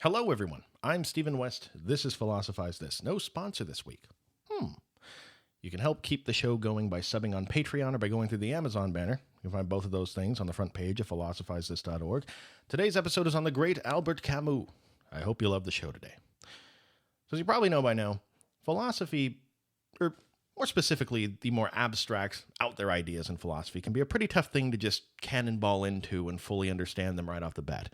Hello, everyone. I'm Stephen West. This is Philosophize This. No sponsor this week. You can help keep the show going by subbing on Patreon or by going through the Amazon banner. You can find both of those things on the front page of philosophizethis.org. Today's episode is on the great Albert Camus. I hope you love the show today. So as you probably know by now, philosophy, or more specifically, the more abstract, out there ideas in philosophy can be a pretty tough thing to just cannonball into and fully understand them right off the bat.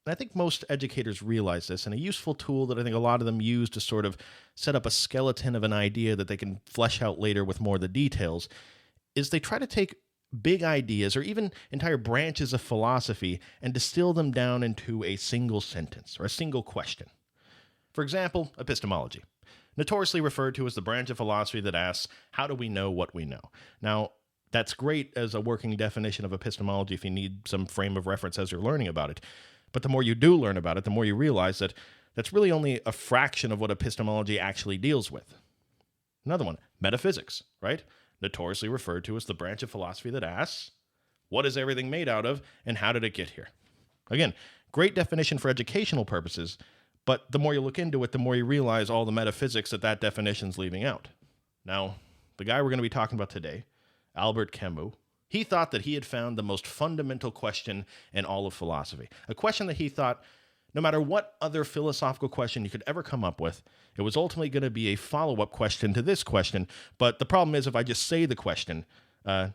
And I think most educators realize this, and a useful tool that I think a lot of them use to sort of set up a skeleton of an idea that they can flesh out later with more of the details is they try to take big ideas or even entire branches of philosophy and distill them down into a single sentence or a single question. For example, epistemology, notoriously referred to as the branch of philosophy that asks, how do we know what we know? Now, that's great as a working definition of epistemology if you need some frame of reference as you're learning about it. But the more you do learn about it, the more you realize that that's really only a fraction of what epistemology actually deals with. Another one, metaphysics, right? Notoriously referred to as the branch of philosophy that asks, what is everything made out of, and how did it get here? Again, great definition for educational purposes, but the more you look into it, the more you realize all the metaphysics that definition's leaving out. Now, the guy we're going to be talking about today, Albert Camus, he thought that he had found the most fundamental question in all of philosophy. A question that he thought, no matter what other philosophical question you could ever come up with, it was ultimately going to be a follow-up question to this question. But the problem is, if I just say the question, I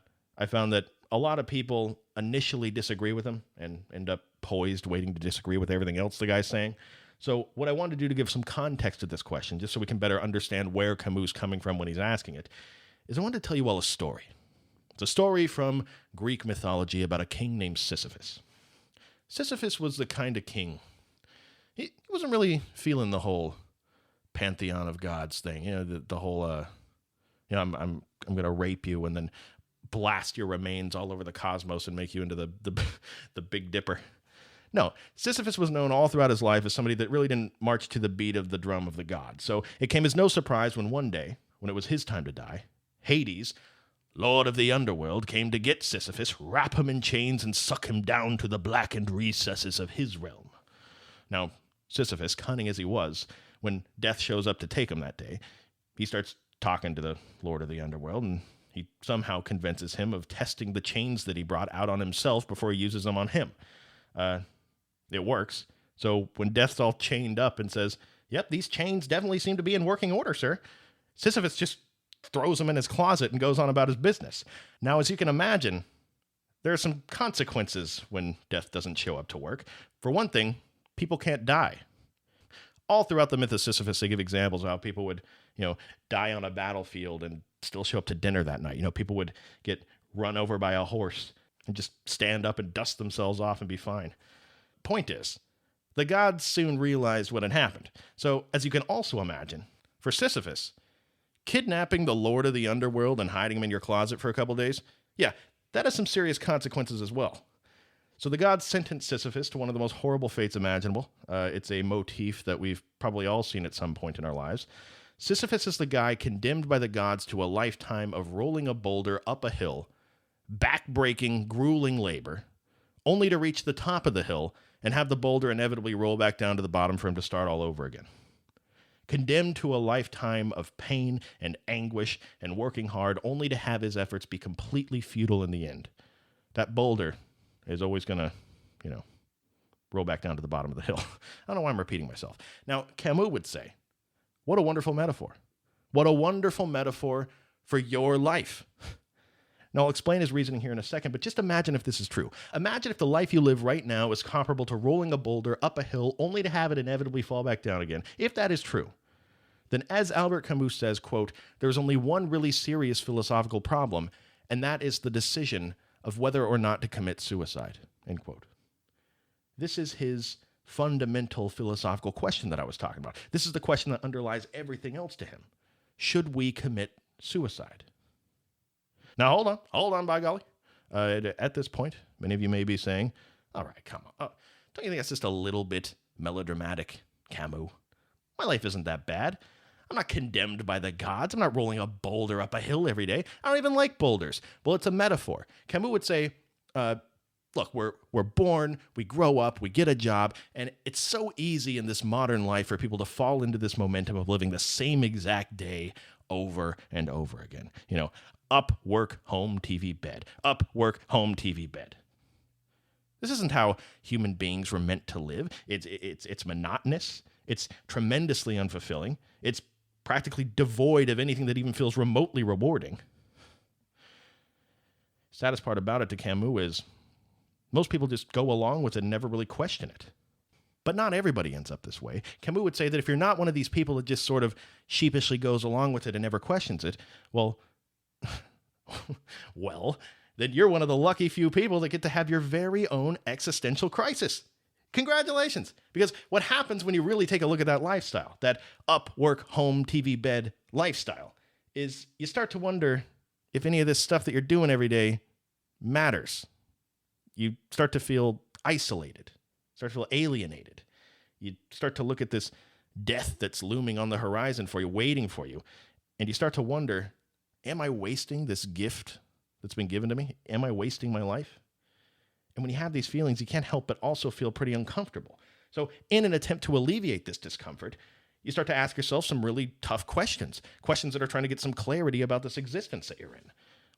found that a lot of people initially disagree with him and end up poised waiting to disagree with everything else the guy's saying. So what I wanted to do to give some context to this question, just so we can better understand where Camus is coming from when he's asking it, is I wanted to tell you all a story. It's a story from Greek mythology about a king named Sisyphus. Sisyphus was the kind of king. He wasn't really feeling the whole pantheon of gods thing. You know, the whole, I'm going to rape you and then blast your remains all over the cosmos and make you into the Big Dipper. No, Sisyphus was known all throughout his life as somebody that really didn't march to the beat of the drum of the gods. So it came as no surprise when one day, when it was his time to die, Hades, Lord of the underworld, came to get Sisyphus, wrap him in chains, and suck him down to the blackened recesses of his realm. Now, Sisyphus, cunning as he was, when death shows up to take him that day, he starts talking to the Lord of the underworld, and he somehow convinces him of testing the chains that he brought out on himself before he uses them on him. It works. So when Death's all chained up and says, yep, these chains definitely seem to be in working order, sir, Sisyphus just throws him in his closet and goes on about his business. Now, as you can imagine, there are some consequences when Death doesn't show up to work. For one thing, people can't die. All throughout the myth of Sisyphus, they give examples of how people would, die on a battlefield and still show up to dinner that night. People would get run over by a horse and just stand up and dust themselves off and be fine. Point is, the gods soon realized what had happened. So, as you can also imagine, for Sisyphus, kidnapping the Lord of the Underworld and hiding him in your closet for a couple days, yeah, that has some serious consequences as well. So the gods sentenced Sisyphus to one of the most horrible fates imaginable. It's a motif that we've probably all seen at some point in our lives. Sisyphus is the guy condemned by the gods to a lifetime of rolling a boulder up a hill, back-breaking, grueling labor, only to reach the top of the hill and have the boulder inevitably roll back down to the bottom for him to start all over again. Condemned to a lifetime of pain and anguish and working hard only to have his efforts be completely futile in the end. That boulder is always going to, roll back down to the bottom of the hill. I don't know why I'm repeating myself. Now, Camus would say, what a wonderful metaphor. What a wonderful metaphor for your life. Now, I'll explain his reasoning here in a second, but just imagine if this is true. Imagine if the life you live right now is comparable to rolling a boulder up a hill only to have it inevitably fall back down again. If that is true, then as Albert Camus says, quote, there's only one really serious philosophical problem, and that is the decision of whether or not to commit suicide, end quote. This is his fundamental philosophical question that I was talking about. This is the question that underlies everything else to him. Should we commit suicide? Now, hold on, by golly. At this point, many of you may be saying, all right, come on. Don't you think that's just a little bit melodramatic, Camus? My life isn't that bad. I'm not condemned by the gods. I'm not rolling a boulder up a hill every day. I don't even like boulders. Well, it's a metaphor. Camus would say, look, we're born, we grow up, we get a job, and it's so easy in this modern life for people to fall into this momentum of living the same exact day over and over again. Up, work, home, TV, bed. Up, work, home, TV, bed. This isn't how human beings were meant to live. It's monotonous. It's tremendously unfulfilling. It's practically devoid of anything that even feels remotely rewarding. Saddest part about it to Camus is most people just go along with it and never really question it. But not everybody ends up this way. Camus would say that if you're not one of these people that just sort of sheepishly goes along with it and never questions it, well, then you're one of the lucky few people that get to have your very own existential crisis. Congratulations. Because what happens when you really take a look at that lifestyle, that up, work, home, TV, bed lifestyle, is you start to wonder if any of this stuff that you're doing every day matters. You start to feel isolated, start to feel alienated. You start to look at this death that's looming on the horizon for you, waiting for you, and you start to wonder, am I wasting this gift that's been given to me? Am I wasting my life? And when you have these feelings, you can't help but also feel pretty uncomfortable. So in an attempt to alleviate this discomfort, you start to ask yourself some really tough questions that are trying to get some clarity about this existence that you're in.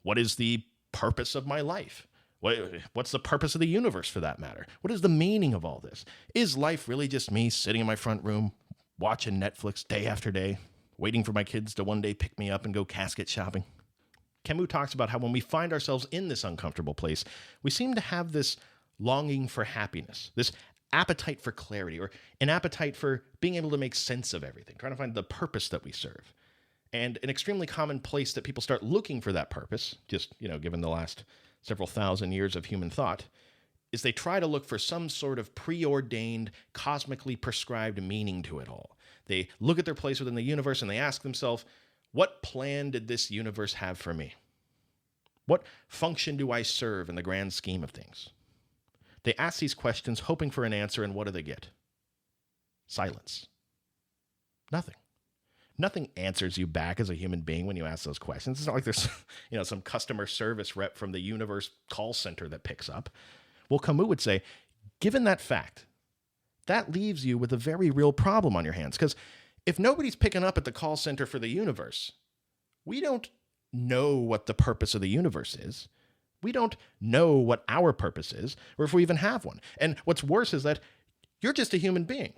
What is the purpose of my life? What's the purpose of the universe, for that matter? What is the meaning of all this? Is life really just me sitting in my front room, watching Netflix day after day, waiting for my kids to one day pick me up and go casket shopping? Camus talks about how when we find ourselves in this uncomfortable place, we seem to have this longing for happiness, this appetite for clarity, or an appetite for being able to make sense of everything, trying to find the purpose that we serve. And an extremely common place that people start looking for that purpose, just, given the last several thousand years of human thought, is they try to look for some sort of preordained, cosmically prescribed meaning to it all. They look at their place within the universe and they ask themselves, what plan did this universe have for me? What function do I serve in the grand scheme of things? They ask these questions hoping for an answer, and what do they get? Silence. Nothing. Nothing answers you back as a human being when you ask those questions. It's not like there's some customer service rep from the universe call center that picks up. Well, Camus would say, given that fact, that leaves you with a very real problem on your hands. Because if nobody's picking up at the call center for the universe, we don't know what the purpose of the universe is. We don't know what our purpose is, or if we even have one. And what's worse is that you're just a human being.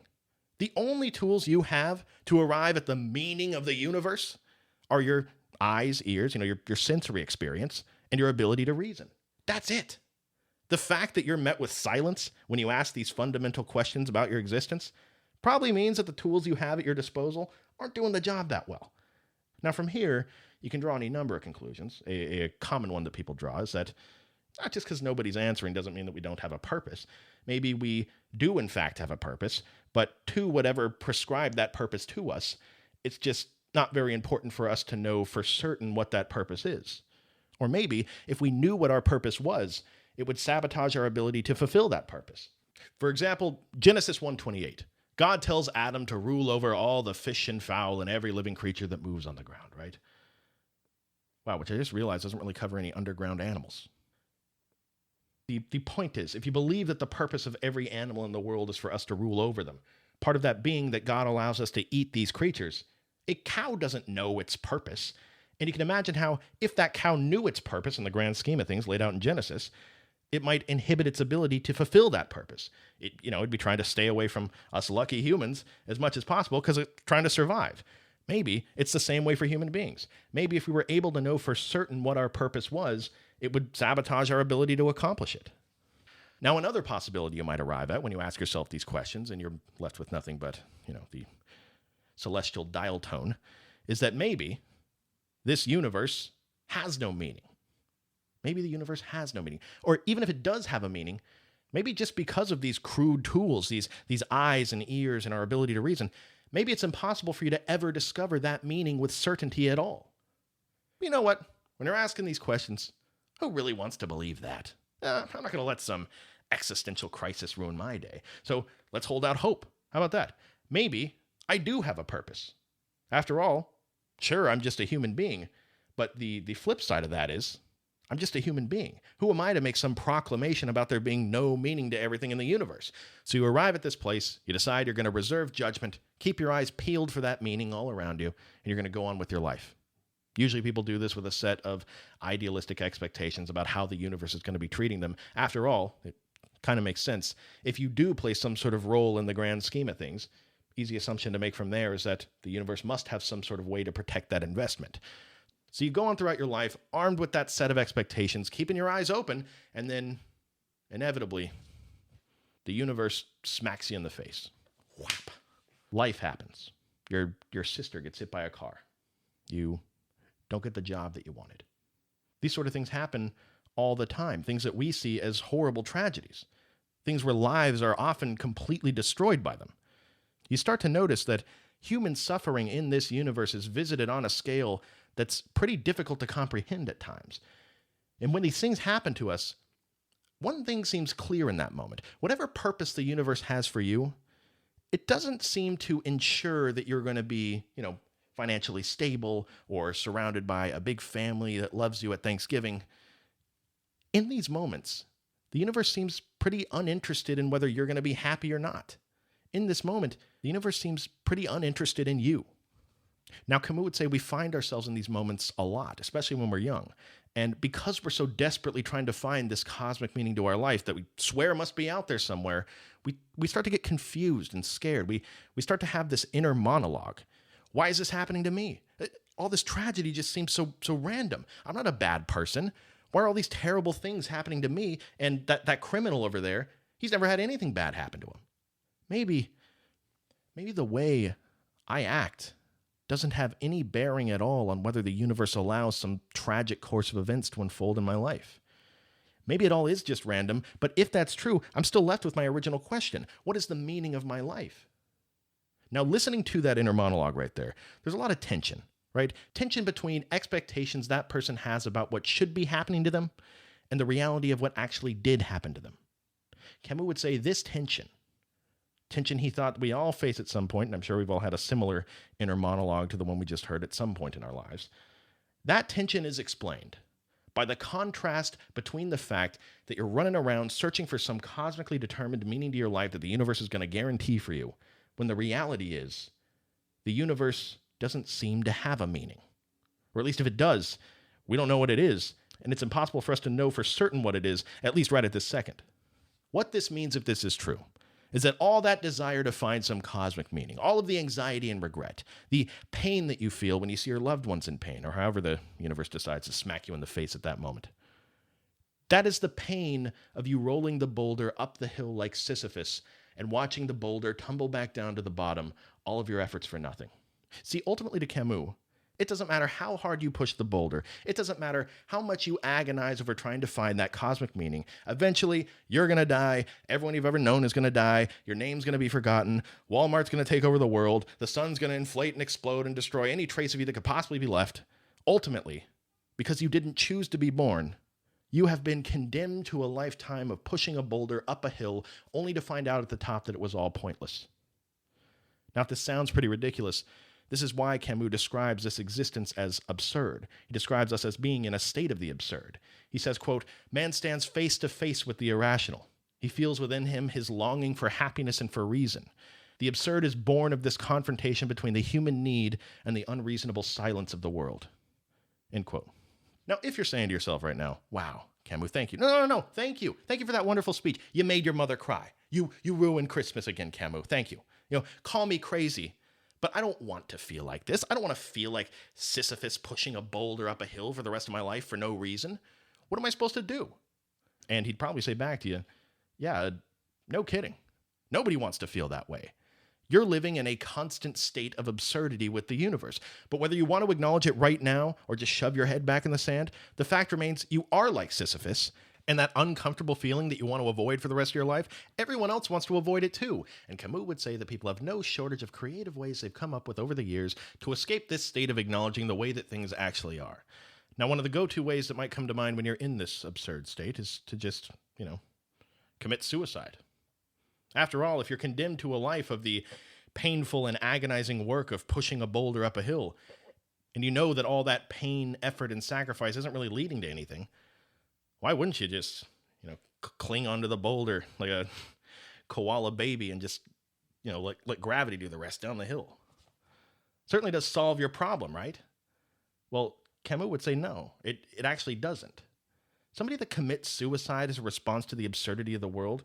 The only tools you have to arrive at the meaning of the universe are your eyes, ears, your sensory experience, and your ability to reason. That's it. The fact that you're met with silence when you ask these fundamental questions about your existence probably means that the tools you have at your disposal aren't doing the job that well. Now, from here, you can draw any number of conclusions. A common one that people draw is that not just because nobody's answering doesn't mean that we don't have a purpose. Maybe we do, in fact, have a purpose, but to whatever prescribed that purpose to us, it's just not very important for us to know for certain what that purpose is. Or maybe if we knew what our purpose was, it would sabotage our ability to fulfill that purpose. For example, Genesis 1:28. God tells Adam to rule over all the fish and fowl and every living creature that moves on the ground, right? Wow, which I just realized doesn't really cover any underground animals. The point is, if you believe that the purpose of every animal in the world is for us to rule over them, part of that being that God allows us to eat these creatures, a cow doesn't know its purpose. And you can imagine how, if that cow knew its purpose in the grand scheme of things laid out in Genesis, it might inhibit its ability to fulfill that purpose. It'd be trying to stay away from us lucky humans as much as possible because it's trying to survive. Maybe it's the same way for human beings. Maybe if we were able to know for certain what our purpose was, it would sabotage our ability to accomplish it. Now, another possibility you might arrive at when you ask yourself these questions and you're left with nothing but, the celestial dial tone, is that maybe this universe has no meaning. Maybe the universe has no meaning. Or even if it does have a meaning, maybe just because of these crude tools, these eyes and ears and our ability to reason, maybe it's impossible for you to ever discover that meaning with certainty at all. You know what? When you're asking these questions, who really wants to believe that? I'm not going to let some existential crisis ruin my day. So let's hold out hope. How about that? Maybe I do have a purpose. After all, sure, I'm just a human being, but the flip side of that is I'm just a human being. Who am I to make some proclamation about there being no meaning to everything in the universe? So you arrive at this place, you decide you're going to reserve judgment, keep your eyes peeled for that meaning all around you, and you're going to go on with your life. Usually people do this with a set of idealistic expectations about how the universe is going to be treating them. After all, it kind of makes sense. If you do play some sort of role in the grand scheme of things, easy assumption to make from there is that the universe must have some sort of way to protect that investment. So you go on throughout your life armed with that set of expectations, keeping your eyes open, and then inevitably, the universe smacks you in the face. Whap. Life happens. Your sister gets hit by a car. You don't get the job that you wanted. These sort of things happen all the time, things that we see as horrible tragedies, things where lives are often completely destroyed by them. You start to notice that human suffering in this universe is visited on a scale that's pretty difficult to comprehend at times. And when these things happen to us, one thing seems clear in that moment. Whatever purpose the universe has for you, it doesn't seem to ensure that you're going to be, financially stable or surrounded by a big family that loves you at Thanksgiving. In these moments, the universe seems pretty uninterested in whether you're going to be happy or not. In this moment, the universe seems pretty uninterested in you. Now, Camus would say we find ourselves in these moments a lot, especially when we're young. And because we're so desperately trying to find this cosmic meaning to our life that we swear must be out there somewhere, we start to get confused and scared. We start to have this inner monologue. Why is this happening to me? All this tragedy just seems so random. I'm not a bad person. Why are all these terrible things happening to me? And that criminal over there, he's never had anything bad happen to him. Maybe the way I act doesn't have any bearing at all on whether the universe allows some tragic course of events to unfold in my life. Maybe it all is just random, but if that's true, I'm still left with my original question. What is the meaning of my life? Now, listening to that inner monologue right there, there's a lot of tension, right? Tension between expectations that person has about what should be happening to them and the reality of what actually did happen to them. Camus would say this tension he thought we all face at some point, and I'm sure we've all had a similar inner monologue to the one we just heard at some point in our lives. That tension is explained by the contrast between the fact that you're running around searching for some cosmically determined meaning to your life that the universe is going to guarantee for you, when the reality is the universe doesn't seem to have a meaning. Or at least if it does, we don't know what it is, and it's impossible for us to know for certain what it is, at least right at this second. What this means, if this is true, is that all that desire to find some cosmic meaning, all of the anxiety and regret, the pain that you feel when you see your loved ones in pain, or however the universe decides to smack you in the face at that moment, that is the pain of you rolling the boulder up the hill like Sisyphus and watching the boulder tumble back down to the bottom, all of your efforts for nothing. See, ultimately to Camus, it doesn't matter how hard you push the boulder. It doesn't matter how much you agonize over trying to find that cosmic meaning. Eventually, you're going to die. Everyone you've ever known is going to die. Your name's going to be forgotten. Walmart's going to take over the world. The sun's going to inflate and explode and destroy any trace of you that could possibly be left. Ultimately, because you didn't choose to be born, you have been condemned to a lifetime of pushing a boulder up a hill only to find out at the top that it was all pointless. Now, if this sounds pretty ridiculous, this is why Camus describes this existence as absurd. He describes us as being in a state of the absurd. He says, quote, "Man stands face to face with the irrational. He feels within him his longing for happiness and for reason. The absurd is born of this confrontation between the human need and the unreasonable silence of the world." End quote. Now, if you're saying to yourself right now, wow, Camus, thank you. No, thank you. Thank you for that wonderful speech. You made your mother cry. You ruined Christmas again, Camus. Thank you. Call me crazy, but I don't want to feel like this. I don't want to feel like Sisyphus pushing a boulder up a hill for the rest of my life for no reason. What am I supposed to do? And he'd probably say back to you, yeah, no kidding. Nobody wants to feel that way. You're living in a constant state of absurdity with the universe. But whether you want to acknowledge it right now or just shove your head back in the sand, the fact remains you are like Sisyphus, and that uncomfortable feeling that you want to avoid for the rest of your life, everyone else wants to avoid it too. And Camus would say that people have no shortage of creative ways they've come up with over the years to escape this state of acknowledging the way that things actually are. Now, one of the go-to ways that might come to mind when you're in this absurd state is to just, commit suicide. After all, if you're condemned to a life of the painful and agonizing work of pushing a boulder up a hill, and you know that all that pain, effort, and sacrifice isn't really leading to anything, Why wouldn't you just, cling onto the boulder like a koala baby and just, let gravity do the rest down the hill? Certainly does solve your problem, right? Well, Camus would say no, it actually doesn't. Somebody that commits suicide as a response to the absurdity of the world,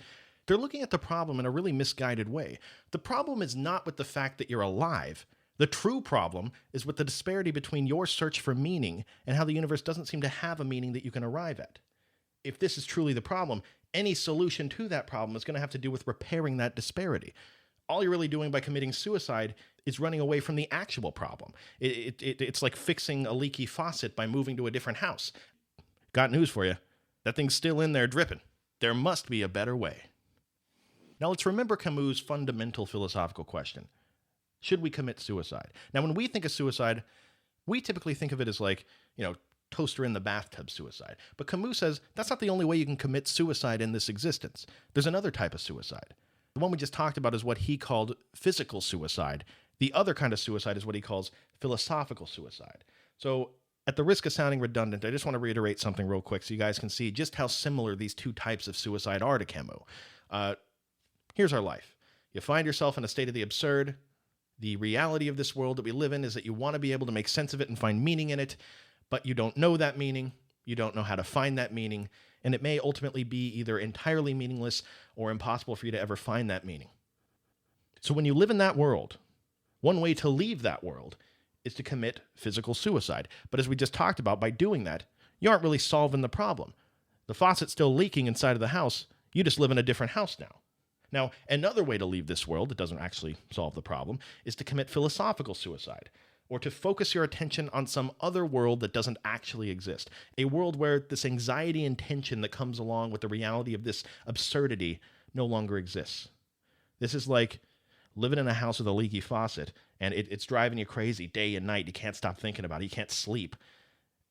they're looking at the problem in a really misguided way. The problem is not with the fact that you're alive. The true problem is with the disparity between your search for meaning and how the universe doesn't seem to have a meaning that you can arrive at. If this is truly the problem, any solution to that problem is going to have to do with repairing that disparity. All you're really doing by committing suicide is running away from the actual problem. It's like fixing a leaky faucet by moving to a different house. Got news for you. That thing's still in there dripping. There must be a better way. Now let's remember Camus' fundamental philosophical question. Should we commit suicide? Now when we think of suicide, we typically think of it as like, toaster in the bathtub suicide. But Camus says that's not the only way you can commit suicide in this existence. There's another type of suicide. The one we just talked about is what he called physical suicide. The other kind of suicide is what he calls philosophical suicide. So at the risk of sounding redundant, I just want to reiterate something real quick so you guys can see just how similar these two types of suicide are to Camus. Here's our life. You find yourself in a state of the absurd. The reality of this world that we live in is that you want to be able to make sense of it and find meaning in it, but you don't know that meaning. You don't know how to find that meaning, and it may ultimately be either entirely meaningless or impossible for you to ever find that meaning. So when you live in that world, one way to leave that world is to commit physical suicide. But as we just talked about, by doing that, you aren't really solving the problem. The faucet's still leaking inside of the house. You just live in a different house now. Now, another way to leave this world that doesn't actually solve the problem is to commit philosophical suicide, or to focus your attention on some other world that doesn't actually exist. A world where this anxiety and tension that comes along with the reality of this absurdity no longer exists. This is like living in a house with a leaky faucet, and it's driving you crazy day and night. You can't stop thinking about it. You can't sleep.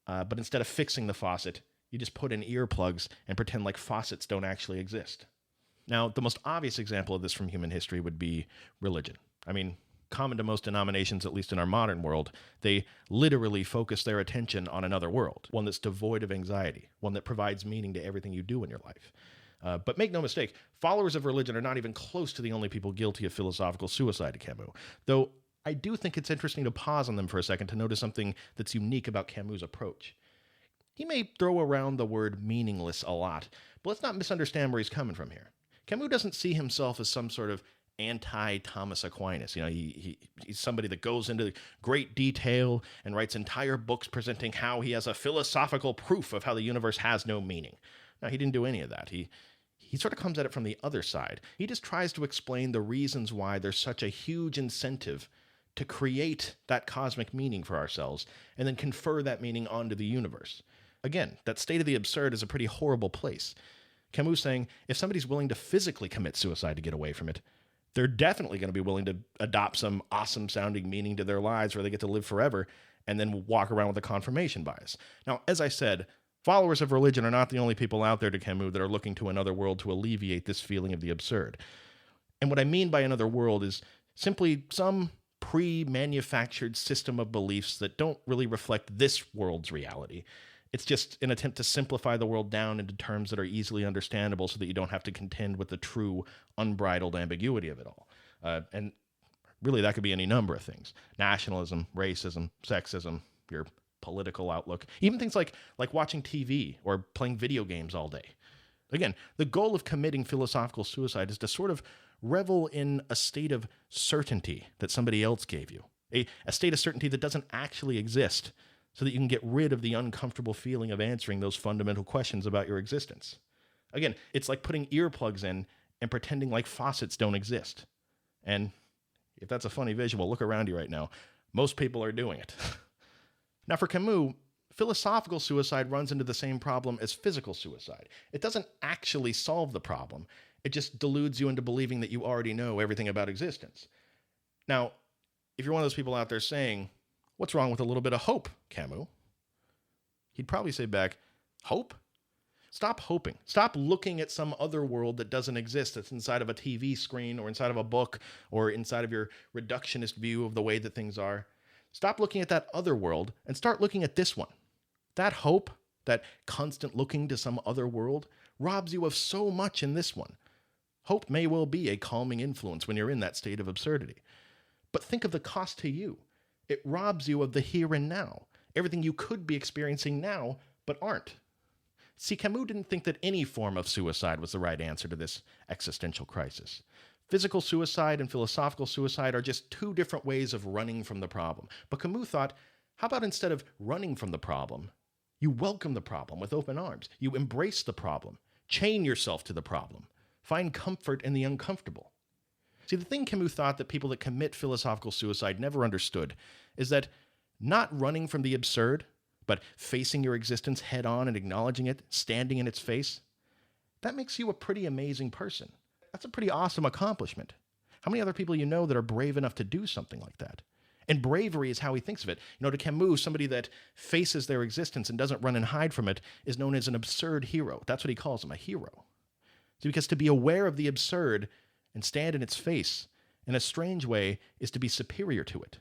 But instead of fixing the faucet, you just put in earplugs and pretend like faucets don't actually exist. Now, the most obvious example of this from human history would be religion. I mean, common to most denominations, at least in our modern world, they literally focus their attention on another world, one that's devoid of anxiety, one that provides meaning to everything you do in your life. But make no mistake, followers of religion are not even close to the only people guilty of philosophical suicide to Camus, though I do think it's interesting to pause on them for a second to notice something that's unique about Camus' approach. He may throw around the word meaningless a lot, but let's not misunderstand where he's coming from here. Camus doesn't see himself as some sort of anti-Thomas Aquinas. He's somebody that goes into great detail and writes entire books presenting how he has a philosophical proof of how the universe has no meaning. Now, he didn't do any of that. He sort of comes at it from the other side. He just tries to explain the reasons why there's such a huge incentive to create that cosmic meaning for ourselves and then confer that meaning onto the universe. Again, that state of the absurd is a pretty horrible place. Camus saying, if somebody's willing to physically commit suicide to get away from it, they're definitely going to be willing to adopt some awesome-sounding meaning to their lives where they get to live forever and then walk around with a confirmation bias. Now, as I said, followers of religion are not the only people out there to Camus that are looking to another world to alleviate this feeling of the absurd. And what I mean by another world is simply some pre-manufactured system of beliefs that don't really reflect this world's reality. It's just an attempt to simplify the world down into terms that are easily understandable so that you don't have to contend with the true, unbridled ambiguity of it all. And really, that could be any number of things. Nationalism, racism, sexism, your political outlook, even things like watching TV or playing video games all day. Again, the goal of committing philosophical suicide is to sort of revel in a state of certainty that somebody else gave you, a state of certainty that doesn't actually exist, so that you can get rid of the uncomfortable feeling of answering those fundamental questions about your existence. Again, it's like putting earplugs in and pretending like faucets don't exist. And if that's a funny visual, look around you right now. Most people are doing it. Now for Camus, philosophical suicide runs into the same problem as physical suicide. It doesn't actually solve the problem. It just deludes you into believing that you already know everything about existence. Now, if you're one of those people out there saying, what's wrong with a little bit of hope, Camus? He'd probably say back, hope? Stop hoping. Stop looking at some other world that doesn't exist, that's inside of a TV screen or inside of a book or inside of your reductionist view of the way that things are. Stop looking at that other world and start looking at this one. That hope, that constant looking to some other world, robs you of so much in this one. Hope may well be a calming influence when you're in that state of absurdity. But think of the cost to you. It robs you of the here and now, everything you could be experiencing now, but aren't. See, Camus didn't think that any form of suicide was the right answer to this existential crisis. Physical suicide and philosophical suicide are just two different ways of running from the problem. But Camus thought, how about instead of running from the problem, you welcome the problem with open arms. You embrace the problem. Chain yourself to the problem. Find comfort in the uncomfortable. See, the thing Camus thought that people that commit philosophical suicide never understood is that not running from the absurd, but facing your existence head on and acknowledging it, standing in its face, that makes you a pretty amazing person. That's a pretty awesome accomplishment. How many other people you know that are brave enough to do something like that? And bravery is how he thinks of it. To Camus, somebody that faces their existence and doesn't run and hide from it is known as an absurd hero. That's what he calls him, a hero. See, because to be aware of the absurd and stand in its face, in a strange way, is to be superior to it.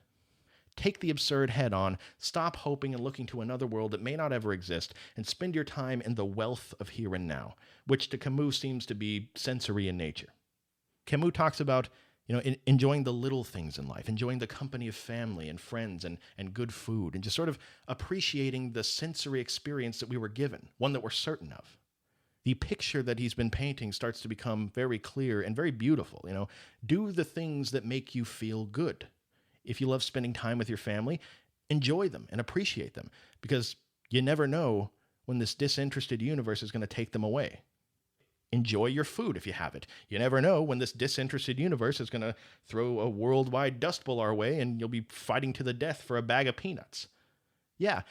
Take the absurd head on, stop hoping and looking to another world that may not ever exist, and spend your time in the wealth of here and now, which to Camus seems to be sensory in nature. Camus talks about enjoying the little things in life, enjoying the company of family and friends and good food, and just sort of appreciating the sensory experience that we were given, one that we're certain of. The picture that he's been painting starts to become very clear and very beautiful. Do the things that make you feel good. If you love spending time with your family, enjoy them and appreciate them, because you never know when this disinterested universe is going to take them away. Enjoy your food if you have it. You never know when this disinterested universe is going to throw a worldwide dust bowl our way and you'll be fighting to the death for a bag of peanuts. Yeah,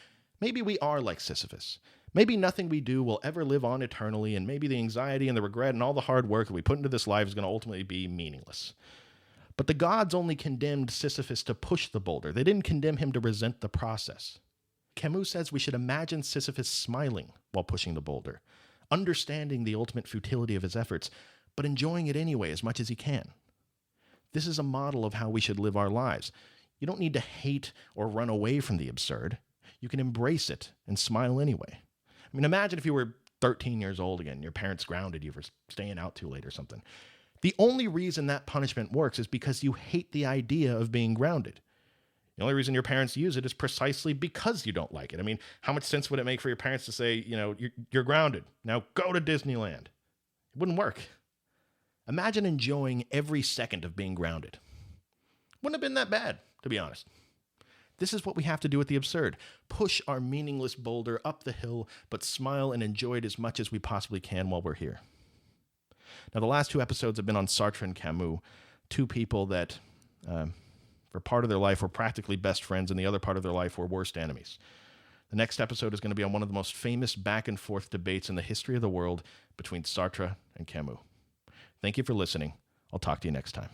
maybe we are like Sisyphus. Maybe nothing we do will ever live on eternally, and maybe the anxiety and the regret and all the hard work that we put into this life is going to ultimately be meaningless. But the gods only condemned Sisyphus to push the boulder. They didn't condemn him to resent the process. Camus says we should imagine Sisyphus smiling while pushing the boulder, understanding the ultimate futility of his efforts, but enjoying it anyway as much as he can. This is a model of how we should live our lives. You don't need to hate or run away from the absurd. You can embrace it and smile anyway. Imagine if you were 13 years old again, your parents grounded you for staying out too late or something. The only reason that punishment works is because you hate the idea of being grounded. The only reason your parents use it is precisely because you don't like it. How much sense would it make for your parents to say, you're grounded, now go to Disneyland? It wouldn't work. Imagine enjoying every second of being grounded. Wouldn't have been that bad, to be honest. This is what we have to do with the absurd. Push our meaningless boulder up the hill, but smile and enjoy it as much as we possibly can while we're here. Now, the last two episodes have been on Sartre and Camus, two people that, for part of their life, were practically best friends, and the other part of their life were worst enemies. The next episode is going to be on one of the most famous back-and-forth debates in the history of the world between Sartre and Camus. Thank you for listening. I'll talk to you next time.